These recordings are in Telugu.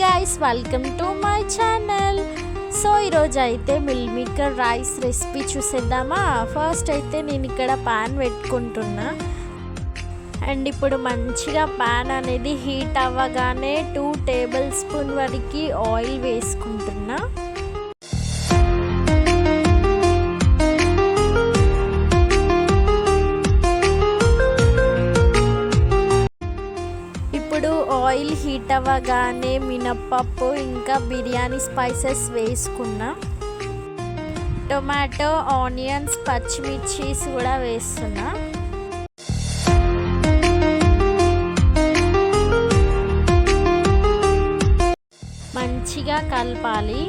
Guys, welcome to my channel. So ఈరోజు అయితే మిల్ మేకర్ రైస్ రెసిపీ చూసేద్దామా. ఫస్ట్ అయితే నేను ఇక్కడ పాన్ పెట్టుకుంటున్నా. అండ్ ఇప్పుడు మంచిగా పాన్ అనేది హీట్ అవ్వగానే 2 టేబుల్ స్పూన్ వరకు ఆయిల్ వేసుకుంటున్నా. ఇప్పుడు ఆయిల్ హీట్ అవ్వగానే మినప్పప్పు ఇంకా బిర్యానీ స్పైసెస్ వేసుకున్నా. టొమాటో, ఆనియన్స్, పచ్చిమిర్చీస్ కూడా వేస్తున్నా. మంచిగా కలపాలి.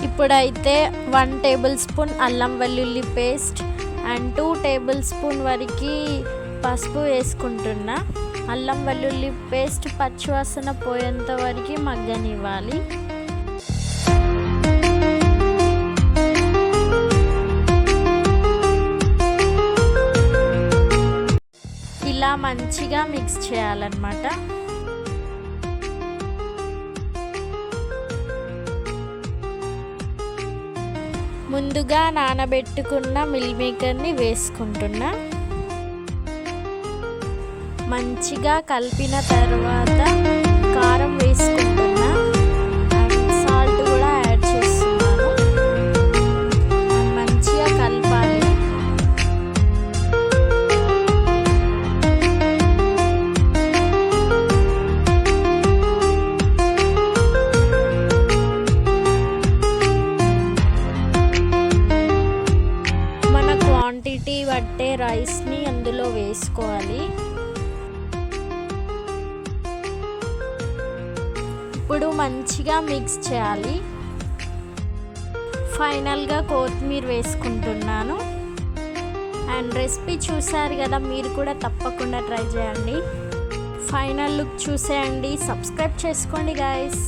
ఇప్పుడైతే 1 టేబుల్ స్పూన్ అల్లం వెల్లుల్లి పేస్ట్ అండ్ 2 టేబుల్ స్పూన్ వరకు పసుపు వేసుకుంటున్నా. అల్లం వెల్లుల్లి పేస్ట్ పచ్చివాసన పోయేంత వరకు మగ్గనివ్వాలి. ఇలా మంచిగా మిక్స్ చేయాలన్నమాట. ముందుగా నానబెట్టుకున్న మిల్ మేకర్ని వేసుకుంటున్నా. మంచిగా కలిపిన తర్వాత కారం వేసుకుంటున్నా. సాల్ట్ కూడా యాడ్ చేస్తున్నాను. మంచిగా కలపాలి. క్వాంటిటీ బట్టే రైస్ని అందులో వేసుకోవాలి. ఇప్పుడు మంచిగా మిక్స్ చేయాలి. ఫైనల్గా కొత్తిమీర వేసుకుంటున్నాను. అండ్ రెసిపీ చూసారు కదా, మీరు కూడా తప్పకుండా ట్రై చేయండి. ఫైనల్ లుక్ చూసేయండి. సబ్స్క్రైబ్ చేసుకోండి గైస్.